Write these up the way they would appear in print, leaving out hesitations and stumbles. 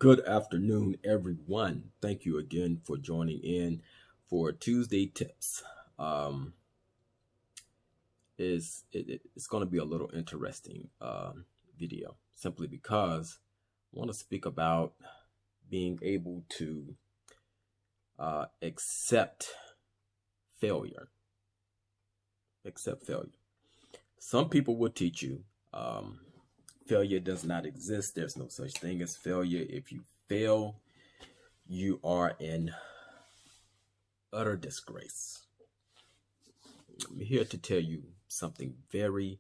Good afternoon, everyone. Thank you again for joining in for Tuesday Tips. Um, it's going to be a little interesting video simply because I want to speak about being able to accept failure. Accept failure. Some people will teach you failure does not exist. There's no such thing as failure. If you fail, you are in utter disgrace. I'm here to tell you something very,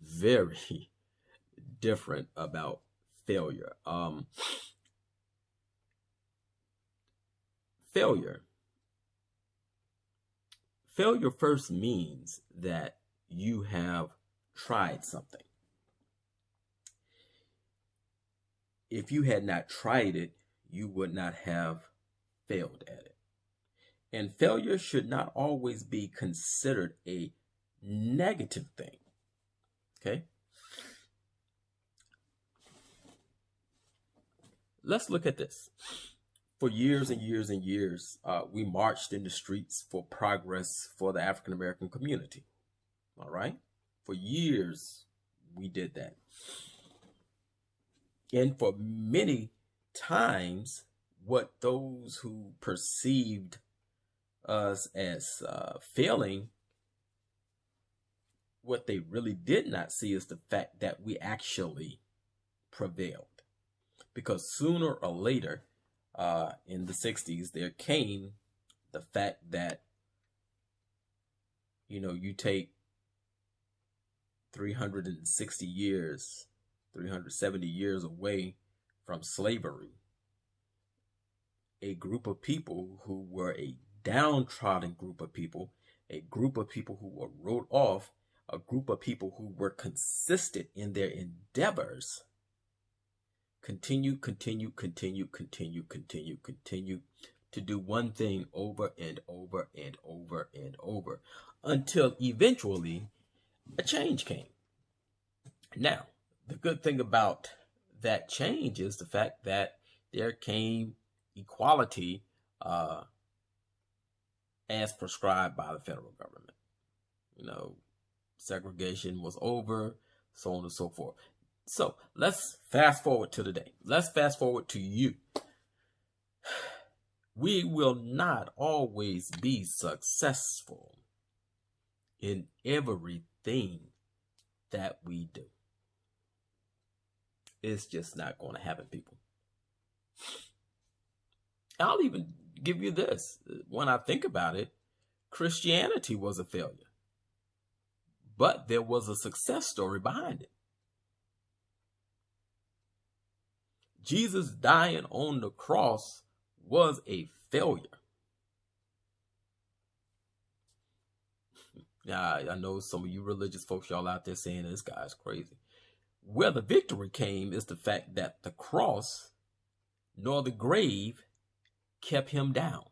very different about failure. Failure first means that you have tried something. If you had not tried it, you would not have failed at it. And failure should not always be considered a negative thing. Okay? Let's look at this. For years and years and years, we marched in the streets for progress for the African American community. All right? For years, we did that. And for many times, what those who perceived us as failing, what they really did not see is the fact that we actually prevailed. Because sooner or later, in the 60s, there came the fact that, you take 360 years, 370 years away from slavery, a group of people who were a downtrodden group of people, a group of people who were wrote off, a group of people who were consistent in their endeavors, continue to do one thing over and over and over and over until eventually a change came. Now, the good thing about that change is the fact that there came equality as prescribed by the federal government. Segregation was over, so on and so forth. So let's fast forward to today. Let's fast forward to you. We will not always be successful in everything that we do. It's just not going to happen, people. I'll even give you this. When I think about it, Christianity was a failure, but there was a success story behind it. Jesus dying on the cross was a failure. Now, I know some of you religious folks, y'all out there saying this guy's crazy. Where the victory came is the fact that the cross nor the grave kept him down.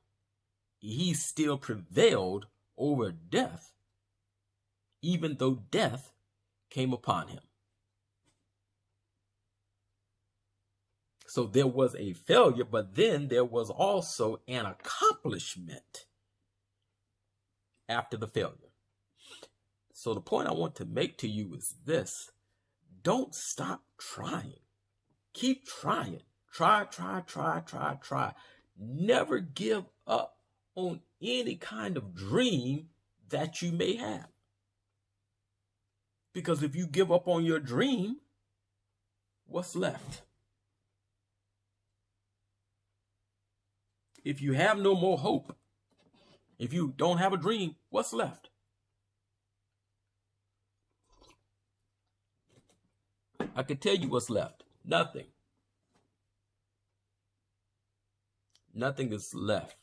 He still prevailed over death, even though death came upon him. So there was a failure, but then there was also an accomplishment after the failure. So the point I want to make to you is this: don't stop trying. Keep trying. Try. Never give up on any kind of dream that you may have. Because if you give up on your dream, what's left? If you have no more hope, if you don't have a dream, what's left? I can tell you what's left. Nothing. Nothing is left.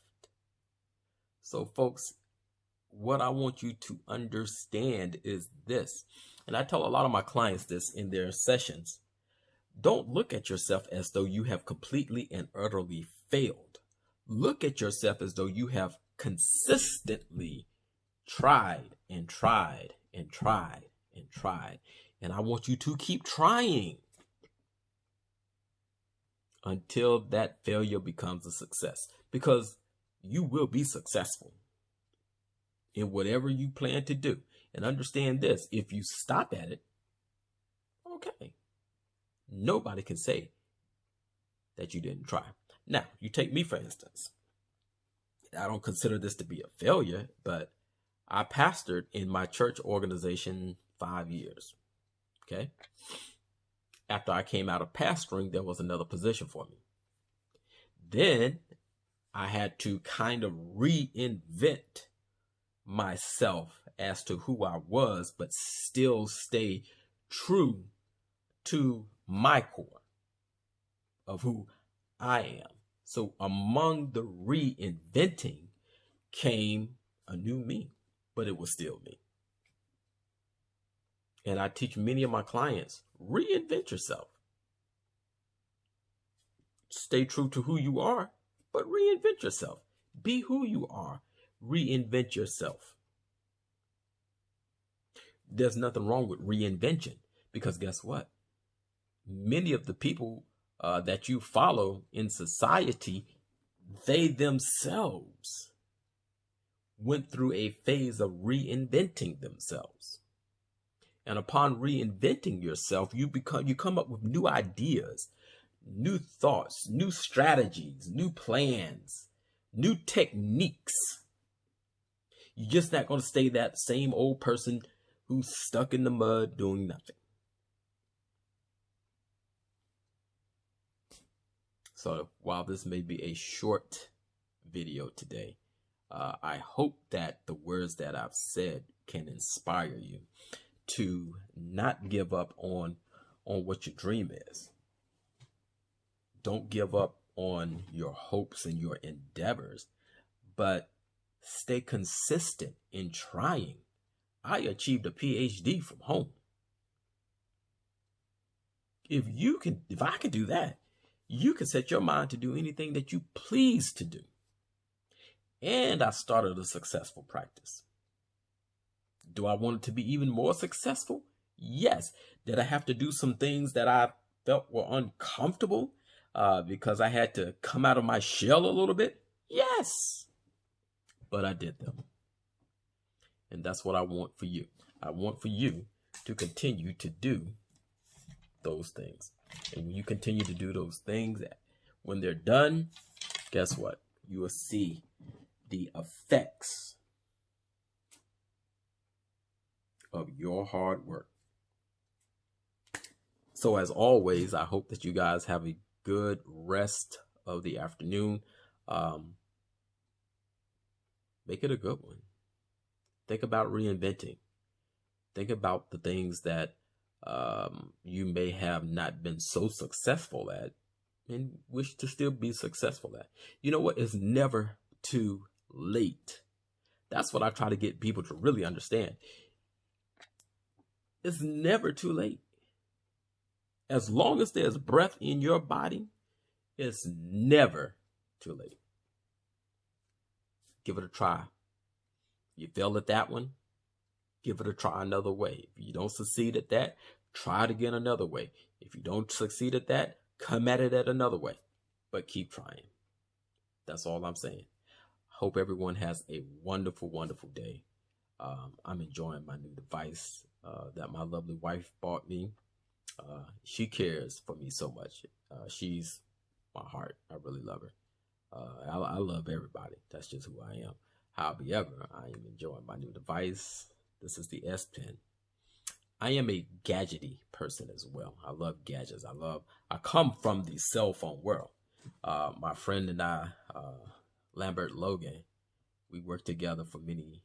So, folks, what I want you to understand is this, and I tell a lot of my clients this in their sessions: don't look at yourself as though you have completely and utterly failed. Look at yourself as though you have consistently tried. And I want you to keep trying. until that failure becomes a success, because you will be successful in whatever you plan to do. And understand this, if you stop at it, okay, nobody can say that you didn't try. Now, you take me, for instance. I don't consider this to be a failure, but I pastored in my church organization 5 years. Okay. After I came out of pastoring, there was another position for me. Then I had to kind of reinvent myself as to who I was, but still stay true to my core of who I am. So among the reinventing came a new me, but it was still me. And I teach many of my clients, reinvent yourself. Stay true to who you are, but reinvent yourself. Be who you are. Reinvent yourself. There's nothing wrong with reinvention, because guess what? Many of the people that you follow in society, they themselves went through a phase of reinventing themselves. And upon reinventing yourself, you come up with new ideas, new thoughts, new strategies, new plans, new techniques. You're just not going to stay that same old person who's stuck in the mud doing nothing. So while this may be a short video today, I hope that the words that I've said can inspire you to not give up on what your dream is. Don't give up on your hopes and your endeavors, but stay consistent in trying. I achieved a PhD from home. If I can do that, you can set your mind to do anything that you please to do. And I started a successful practice. Do I want it to be even more successful? Yes. Did I have to do some things that I felt were uncomfortable because I had to come out of my shell a little bit? Yes. But I did them. And that's what I want for you. I want for you to continue to do those things. And when you continue to do those things, when they're done, guess what? You will see the effects of your hard work. So as always, I hope that you guys have a good rest of the afternoon. Make it a good one. Think about reinventing. Think about the things that you may have not been so successful at and wish to still be successful at. You know what? It's never too late. That's what I try to get people to really understand. It's never too late. As long as there's breath in your body, it's never too late. Give it a try. You failed at that one, give it a try another way. If you don't succeed at that, try it again another way. If you don't succeed at that, come at it at another way. But keep trying. That's all I'm saying. Hope everyone has a wonderful, wonderful day. I'm enjoying my new device that my lovely wife bought me. She cares for me so much. She's my heart. I really love her. I love everybody. That's just who I am. However, I am enjoying my new device. This is the S Pen. I am a gadgety person as well. I love gadgets. I come from the cell phone world. My friend and I, Lambert Logan, we worked together for many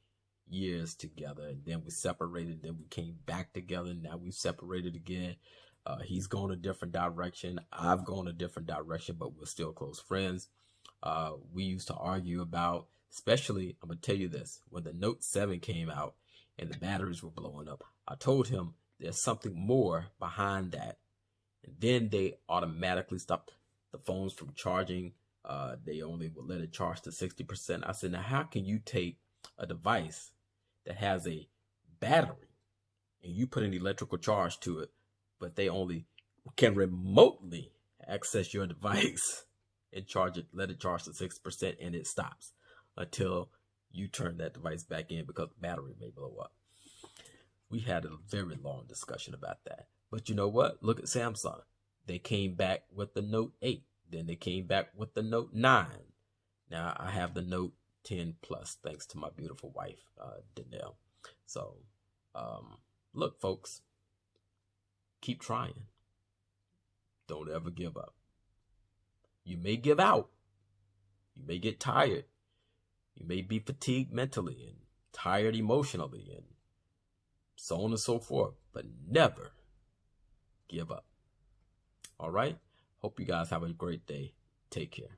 years together, and then we separated, then we came back together, and now we've separated again. He's gone a different direction. I've gone a different direction, but we're still close friends. We used to argue about, especially, I'm going to tell you this, when the Note 7 came out and the batteries were blowing up, I told him there's something more behind that. And then they automatically stopped the phones from charging. They only would let it charge to 60%. I said, now how can you take a device that has a battery and you put an electrical charge to it, but they only can remotely access your device and charge it, let it charge to 6%, and it stops until you turn that device back in because the battery may blow up. We had a very long discussion about that. But you know what? Look at Samsung. They came back with the Note 8. Then they came back with the Note 9. Now I have the Note 10 Plus, thanks to my beautiful wife, Danelle. So, look, folks, keep trying. Don't ever give up. You may give out. You may get tired. You may be fatigued mentally and tired emotionally and so on and so forth, but never give up. All right? Hope you guys have a great day. Take care.